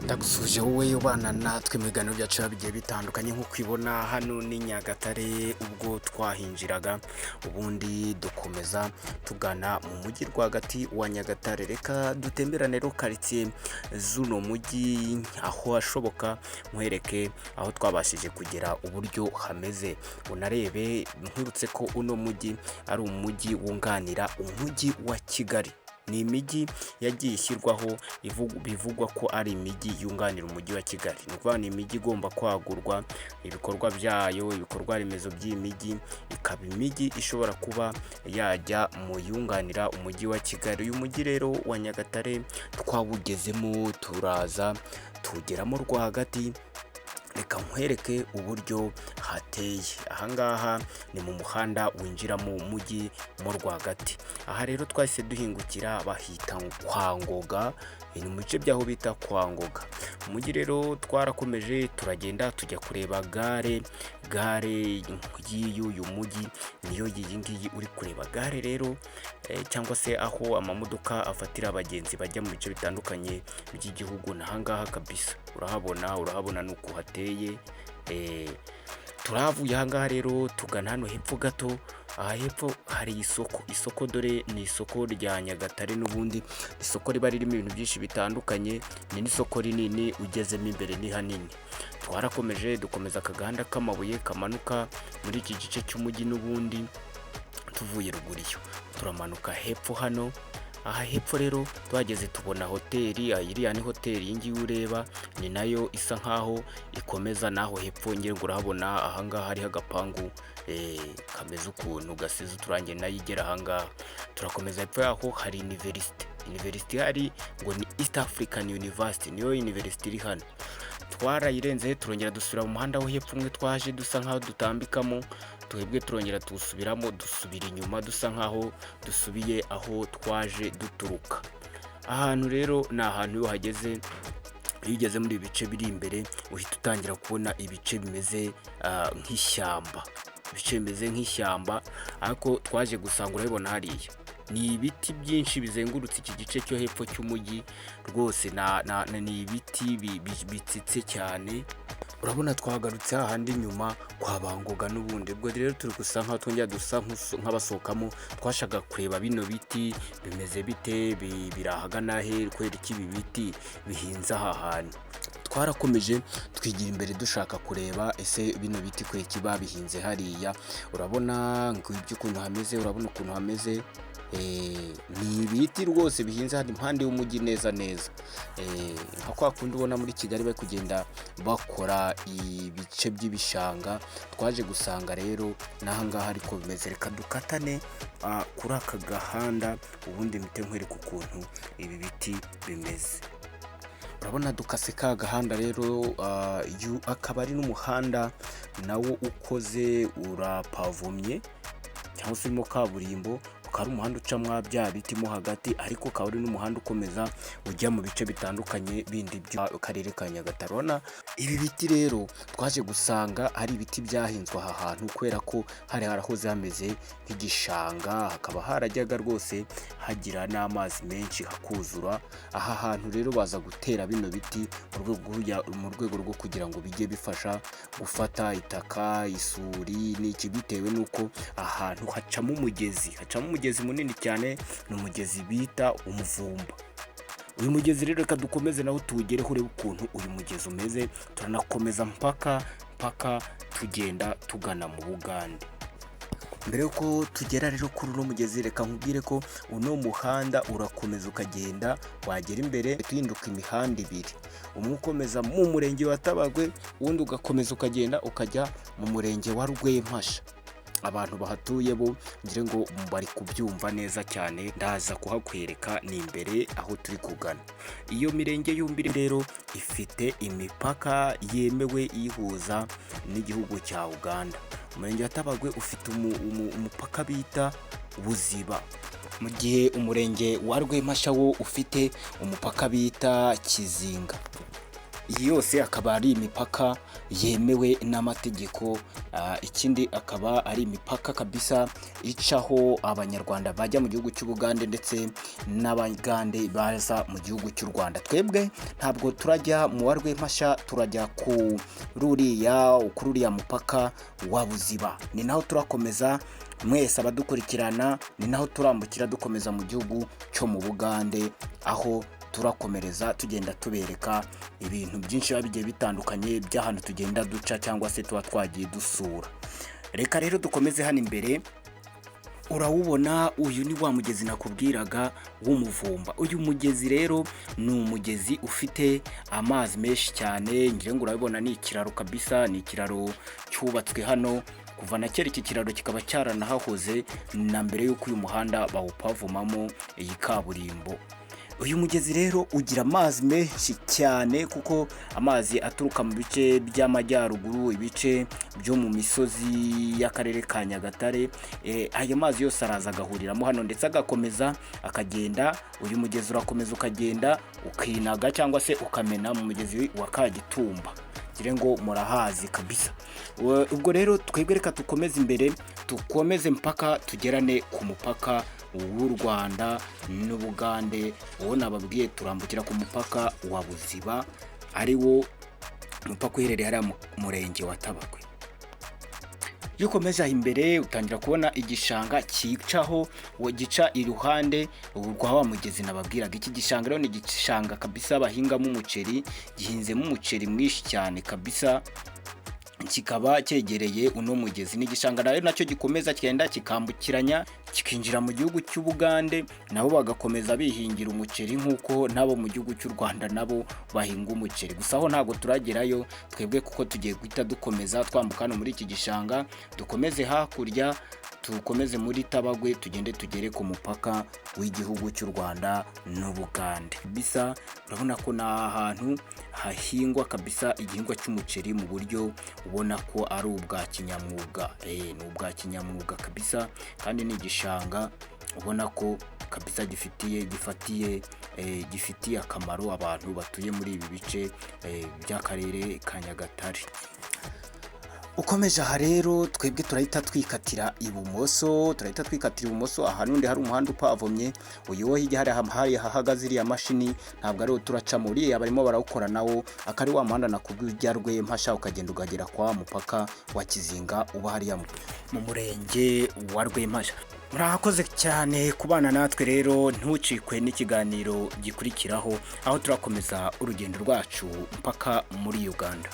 Ndagusuje wowe ubana natwe mu biganiro byacu bigiye bitandukanye nk'uko ibona hano ni Nyagatare ubwo twahinjiraga ubundi dukomeza tugana mu mujyi rwagati wa Nyagatare. Reka dutemberane rero karitsiye z'uno mujyi aho hashoboka, nkwereke aho twabashije kugera uburyo hameze, unarebe nkwibutse ko uno mujyi ari umujyi wunganira umujyi wa Kigali. Ni imijyi yagiye ishyirwaho bivugwa ko ari imijyi yunganira umujyi wa Kigali. Ni ukuvuga ni imijyi igomba kwagurwa ibikorwa byayo, ibikorwa remezo by'iyi mijyi ikaba imijyi ishobora kuba yajya mu yunganira umujyi wa Kigali. Uyu mujyi rero wa Nyagatare twawugezemo turaza tugeramo rwagati. Reka nkwereke uburyo hateye. Ahangaha ni mu muhanda winjira mu mujyi mo rwagati. Aha rero twahise duhingukira bahita kwa Ngoga, ni mu bice by'aho bita kwa Ngoga. Mu mujyi rero twarakomeje turagenda tujya kureba gare y'uyu mujyi, niyo iyi ngiyi uri kureba. Gare rero cyangwa se aho amamodoka afatira abagenzi bajya mu bice bitandukanye by'igihugu, nahangaha kabisa urahabona nuko hateye. Turahavuye ahangaha rero tugana hano hepfo gato. Aha hepfo hari isoko dore ni isoko rya Nyagatare, n'ubundi isoko riba ririmo ibintu byinshi bitandukanye. Ni n'isoko rinini, ugezemo imbere ni hanini. Twarakomeje dukomeza akaganda k'amabuye kamanuka muri iki gice cy'umujyi, n'ubundi tuvuye ruguru iyo turamanuka hepfo hano. Aha hepfo rero twageze tubona hoteli, iriya ni hoteli iyi ngiyi ureba, ni nayo isa nkaho ikomeza naho hepfo. Ngira ngo urahabona ahangaha hariho agapangu kameze ukuntu gasize uturange, nayo igera ahangaha. Turakomeza hepfo yaho hari university ihari ngo ni East African University, niyo university iri hano. Twarayirenze turongera dusubira mu muhanda wo hepfo umwe twaje dusa nkaho dutambikamo, twebwe turongera tuwusubiramo, dusubira inyuma dusa nkaho dusubiye aho twaje duturuka. Ahantu rero ni ahantu iyo hageze, iyo ugeze muri ibi bice biri imbere uhita utangira kubona ibice bimeze nk'ishyamba, ariko twaje gusanga urabibona hariya ni ibiti byinshi bizengurutse iki gice cyo hepfo cy'umujyi. Rwose ni ibiti bitsitse cyane. Urabona twagarutse hahandi nyuma kwa Bangoga, n'ubundi ubwo rero turi gusa nkaho twongera dusa nk'abasohokamo. Twashaka kureba bino biti bimeze bite, biri ahagana he, kubera iki ibi biti bihinze aha hantu. Twarakomeje twigira imbere dushaka kureba ese bino biti kweki babihinze hariya. Urabona ngibyo ukuntu hameze, urabona ukuntu hameze. Ni ibiti rwose bihinze hano impande y'umujyi neza. Nka kwa kundi ubona muri Kigali bari kugenda bakora ibice by'ibishanga. Twaje gusanga rero n'ahangaha ariko bimeze. Reka dukatane kuri aka gahanda ubundi mpite nkwereka ukuntu ibi biti bimeze. Urabona dukase ka gahanda rero, akaba ari n'umuhanda nawo ukoze urapavomye cyangwa se urimo kaburimbo. Ukaba ari umuhanda ucamwa bya biti mo hagati, ariko ukaba ari n'umuhanda ukomeza ujya mu bice bitandukanye bindi by'akarere ka Nyagatare. Urabona ibi biti rero twaje gusanga ari ibiti byahinzwe aha hantu, kubera ko hari harahoze hameze nk'igishanga, hakaba harajyaga rwose hagira n'amazi menshi hakuzura. Aha hantu rero baza gutera bino biti mu rwego rwo kugira ngo bijye bifasha gufata itaka, isuri n'iki, bitewe n'uko ahantu hacamo umugezi munini cyane. Ni umugezi bita Umuvumba. Uyu mugezi rero reka dukomeze naho tuwugereho urebe ukuntu uyu mugezi umeze. Turanakomeza mpaka tugenda tugana mu Bugande. Mbere yuko tugera rero kuri uno mugezi, reka nkubwire ko uno muhanda urakomeza ukagenda, wagera imbere tuhinduka imihanda ibiri. Umwe ukomeza mu murenge wa Tabagwe, uwundi ugakomeza ukagenda ukajya mu murenge wa Rwempasha. Abantu bahatuye bo ngira ngo bari kubyumva neza cyane, ndaza kuhakwereka ni imbere aho turi kugana. Iyo mirenge yombi rero ifite imipaka yemewe iyihuza n'igihugu cya Uganda. Umurenge wa Tabagwe ufite umupaka bita Buziba, mu gihe umurenge wa Rwempasha wo ufite umupaka bita Kizinga. iyi yose akaba ari imipaka yemewe n'amategeko. Ikindi akaba ari imipaka kabisa icaho abanyarwanda bajya mu gihugu cy'Ubugande ndetse n'Abagande baza mu gihugu cy'u Rwanda. Twebwe ntabwo turajya mu wa Rwempasha, turajya kuri uriya mupaka wa Buziba, ni naho turakomeza. Mwese abadukurikirana, ni naho turambukira dukomeza mu gihugu cyo mu Bugande, aho turakomereza tugenda tubereka ibintu byinshi biba bigiye bitandukanye by'ahantu tugenda duca cyangwa se tuba twagiye dusura. Reka rero dukomeze hano imbere. Urawubona, uyu ni wa mugezi nakubwiraga w'umuvumba. Uyu mugezi rero ni umugezi ufite amazi menshi cyane, ngira ngo urabibona ni ikiraro kabisa, ni ikiraro cyubatswe hano kuva na kera. Iki kiraro kikaba cyaranahahoze na mbere y'uko uyu muhanda bawupavumamo iyi kaburimbo. Uyu mugezi rero ugira amazi menshi cyane kuko amazi aturuka mu bice by'amajyaruguru, ibice byo mu misozi y'akarere ka Nyagatare, ayo mazi yose araza agahuriramo hano ndetse agakomeza akagenda. Uyu mugezi urakomeza ukagenda ukinaga cyangwa se ukamena mu mugezi wa Kagitumba, ngire ngo murahazi kabisa. Ubwo rero twebwe reka dukomeze imbere, dukomeze mpaka tugerane ku mupaka w'u Rwanda n'Ubugande. Uwo nababwiye turambukira ku mupaka wa Buziba, ari wo mupaka uherereye hariya mu murenge wa Tabagwe. Iyo ukomeje aho imbere utangira kubona igishanga cyicaho, gica iruhande rwa wa mugezi nababwiraga. Iki gishanga rero ni igishanga kabisa bahingamo umuceri, gihinzemo umuceri mwinshi cyane kabisa, kikaba cyegereye uno mugezi. Ni igishanga rero nacyo gikomeza kigenda kikambukiranya kikinjira mu gihugu cy'Ubugande, nabo bagakomeza bihingira umuceri nk'uko nabo mu gihugu cy'u Rwanda nabo bahinga umuceri. Gusa aho ntabwo turagerayo twebwe kuko tugiye guhita dukomeza twambuka hano muri iki gishanga, dukomeze hakurya, tukomeze muri Tabagwe, tugende tugere ku mupaka w'igihugu cy'u Rwanda n'Ubugande. Bisa urabona ko ni ahantu hahingwa kabisa igihingwa cy'umuceri mu buryo ubona ko ari ubwa kinyamwuga. Ni ubwa kinyamwuga kabisa, kandi ni igishanga ubona ko kabisa gifitiye akamaro abantu batuye muri ibi bice by'akarere ka Nyagatare. Ukomeje aha rero twebwe turahita twikatira ibumoso, aha n'undi hari umuhanda upavomye. Uyu wo hirya hari hahagaze iriya mashini, ntabwo ariwo turacamo, uriya barimo barawukora nawo. Akari wa muhanda nakubwira Rwempasha ukagenda ukagera kwa mupaka wa Kizinga uba hariya mu murenge wa Rwempasha. Murakoze cyane kubana natwe rero, ntucikwe n'ikiganiro gikurikiraho, aho turakomeza urugendo rwacu mpaka muri Uganda.